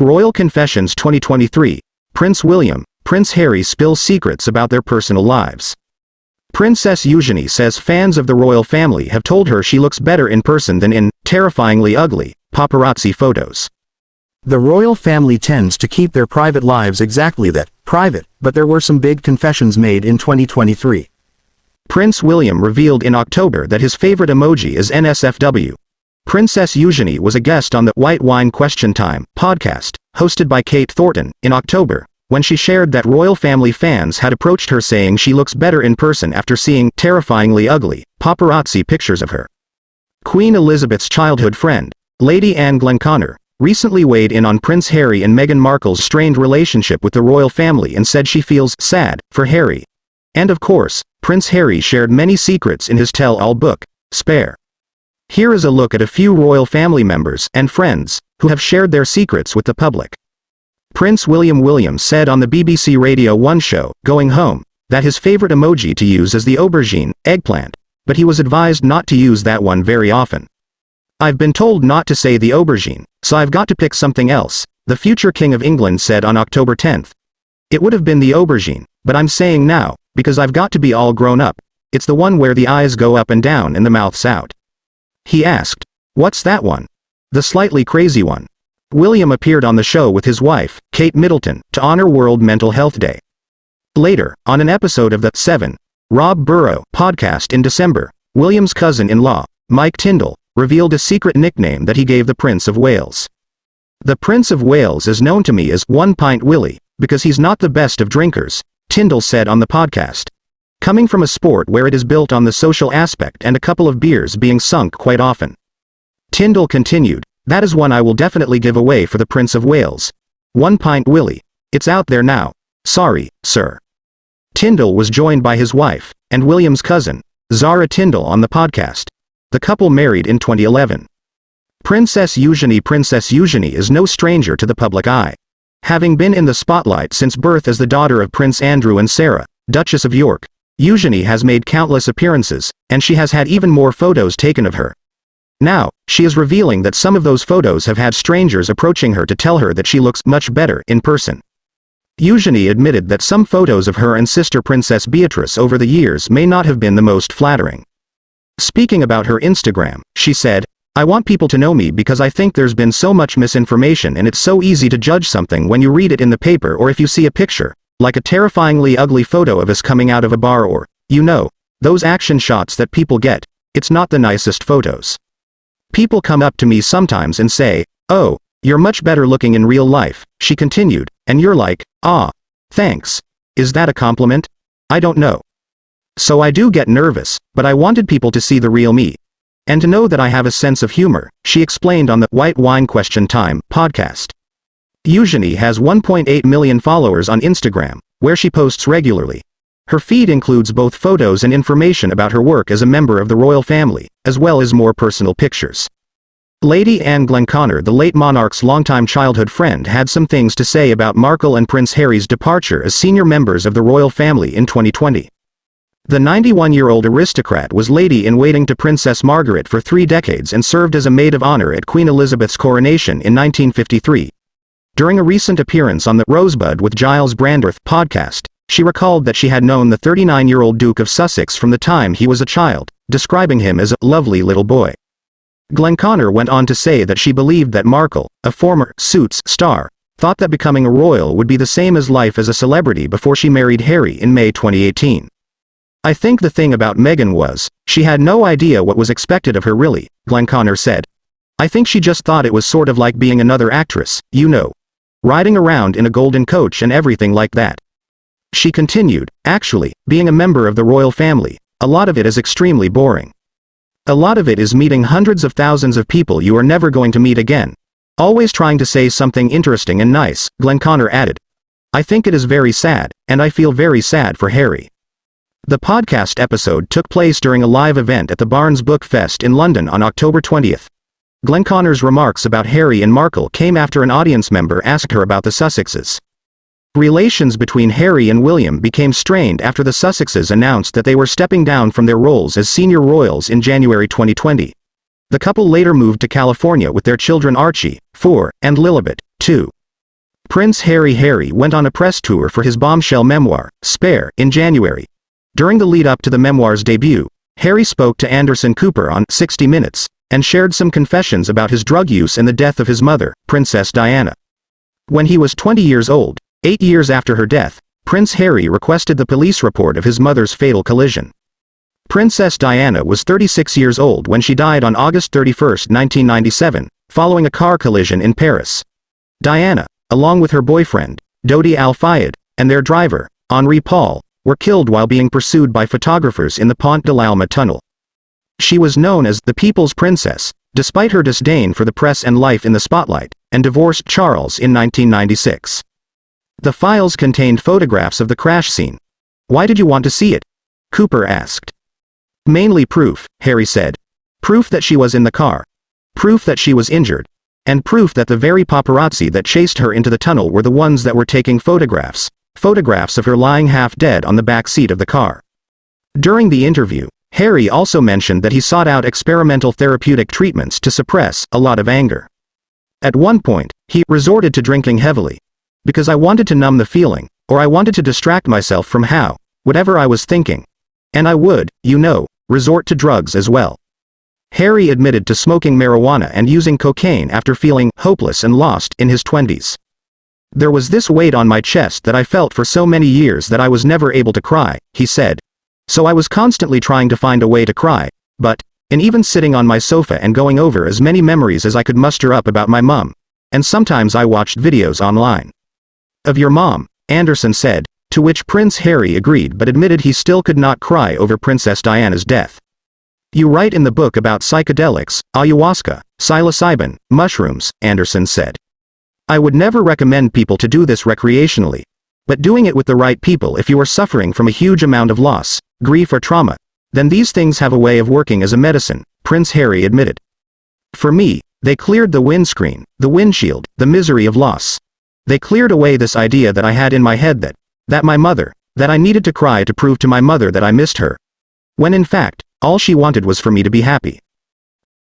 Royal Confessions 2023, Prince William, Prince Harry spills secrets about their personal lives. Princess Eugenie says fans of the royal family have told her she looks better in person than in terrifyingly ugly paparazzi photos. The royal family tends to keep their private lives exactly that, private, but there were some big confessions made in 2023. Prince William revealed in October that his favorite emoji is NSFW. Princess Eugenie was a guest on the White Wine Question Time podcast, hosted by Kate Thornton, in October, when she shared that royal family fans had approached her saying she looks better in person after seeing terrifyingly ugly paparazzi pictures of her. Queen Elizabeth's childhood friend, Lady Anne Glenconner, recently weighed in on Prince Harry and Meghan Markle's strained relationship with the royal family and said she feels sad for Harry. And of course, Prince Harry shared many secrets in his tell-all book, Spare. Here is a look at a few royal family members and friends who have shared their secrets with the public. Prince William said on the BBC Radio 1 show, Going Home, that his favorite emoji to use is the aubergine, eggplant, but he was advised not to use that one very often. I've been told not to say the aubergine, so I've got to pick something else, the future King of England said on October 10th. It would have been the aubergine, but I'm saying now, because I've got to be all grown up, it's the one where the eyes go up and down and the mouth's out. He asked, what's that one? The slightly crazy one. William appeared on the show with his wife, Kate Middleton, to honor World Mental Health Day. Later, on an episode of the 7. Rob Burrow podcast in December, William's cousin-in-law, Mike Tyndall, revealed a secret nickname that he gave the Prince of Wales. The Prince of Wales is known to me as One Pint Willie, because he's not the best of drinkers, Tyndall said on the podcast. Coming from a sport where it is built on the social aspect and a couple of beers being sunk quite often. Tyndall continued, that is one I will definitely give away for the Prince of Wales. One Pint Willie. It's out there now. Sorry, sir. Tyndall was joined by his wife, and William's cousin, Zara Tyndall on the podcast. The couple married in 2011. Princess Eugenie is no stranger to the public eye. Having been in the spotlight since birth as the daughter of Prince Andrew and Sarah, Duchess of York, Eugenie has made countless appearances, and she has had even more photos taken of her. Now, she is revealing that some of those photos have had strangers approaching her to tell her that she looks much better in person. Eugenie admitted that some photos of her and sister Princess Beatrice over the years may not have been the most flattering. Speaking about her Instagram, she said, I want people to know me because I think there's been so much misinformation and it's so easy to judge something when you read it in the paper or if you see a picture, like a terrifyingly ugly photo of us coming out of a bar or, those action shots that people get, it's not the nicest photos. People come up to me sometimes and say, oh, you're much better looking in real life, she continued, and you're like, ah, thanks. Is that a compliment? I don't know. So I do get nervous, but I wanted people to see the real me. And to know that I have a sense of humor, she explained on the White Wine Question Time podcast. Eugenie has 1.8 million followers on Instagram, where she posts regularly. Her feed includes both photos and information about her work as a member of the royal family, as well as more personal pictures. Lady Anne Glenconner, the late monarch's longtime childhood friend, had some things to say about Markle and Prince Harry's departure as senior members of the royal family in 2020. The 91-year-old aristocrat was lady-in-waiting to Princess Margaret for 3 decades and served as a maid of honor at Queen Elizabeth's coronation in 1953. During a recent appearance on the Rosebud with Giles Brandreth podcast, she recalled that she had known the 39-year-old Duke of Sussex from the time he was a child, describing him as a lovely little boy. Glenconner went on to say that she believed that Markle, a former Suits star, thought that becoming a royal would be the same as life as a celebrity before she married Harry in May 2018. I think the thing about Meghan was, she had no idea what was expected of her really, Glenconner said. I think she just thought it was sort of like being another actress, riding around in a golden coach and everything like that. She continued, actually, being a member of the royal family, a lot of it is extremely boring. A lot of it is meeting hundreds of thousands of people you are never going to meet again. Always trying to say something interesting and nice, Glenconner added. I think it is very sad, and I feel very sad for Harry. The podcast episode took place during a live event at the Barnes Book Fest in London on October 20th. Glenconner's remarks about Harry and Markle came after an audience member asked her about the Sussexes. Relations between Harry and William became strained after the Sussexes announced that they were stepping down from their roles as senior royals in January 2020. The couple later moved to California with their children Archie, 4, and Lilibet, 2. Prince Harry went on a press tour for his bombshell memoir, Spare, in January. During the lead-up to the memoir's debut, Harry spoke to Anderson Cooper on 60 Minutes, and shared some confessions about his drug use and the death of his mother, Princess Diana. When he was 20 years old, 8 years after her death, Prince Harry requested the police report of his mother's fatal collision. Princess Diana was 36 years old when she died on August 31, 1997, following a car collision in Paris. Diana, along with her boyfriend, Dodi Al-Fayed, and their driver, Henri Paul, were killed while being pursued by photographers in the Pont de l'Alma tunnel. She was known as the People's Princess, despite her disdain for the press and life in the spotlight, and divorced Charles in 1996. The files contained photographs of the crash scene. "Why did you want to see it?" Cooper asked. "Mainly proof," Harry said. "Proof that she was in the car. Proof that she was injured. And proof that the very paparazzi that chased her into the tunnel were the ones that were taking photographs of her lying half-dead on the back seat of the car." During the interview, Harry also mentioned that he sought out experimental therapeutic treatments to suppress a lot of anger. At one point, he resorted to drinking heavily. "Because I wanted to numb the feeling, or I wanted to distract myself from whatever I was thinking. And I would, resort to drugs as well." Harry admitted to smoking marijuana and using cocaine after feeling hopeless and lost in his 20s. "There was this weight on my chest that I felt for so many years that I was never able to cry," he said. "So I was constantly trying to find a way to cry, and even sitting on my sofa and going over as many memories as I could muster up about my mom. And sometimes I watched videos online." "Of your mom," Anderson said, to which Prince Harry agreed but admitted he still could not cry over Princess Diana's death. "You write in the book about psychedelics, ayahuasca, psilocybin, mushrooms," Anderson said. "I would never recommend people to do this recreationally. But doing it with the right people, if you are suffering from a huge amount of loss, grief or trauma, then these things have a way of working as a medicine," Prince Harry admitted. "For me, they cleared the windscreen, the windshield, the misery of loss. They cleared away this idea that I had in my head that my mother, that I needed to cry to prove to my mother that I missed her. When in fact, all she wanted was for me to be happy."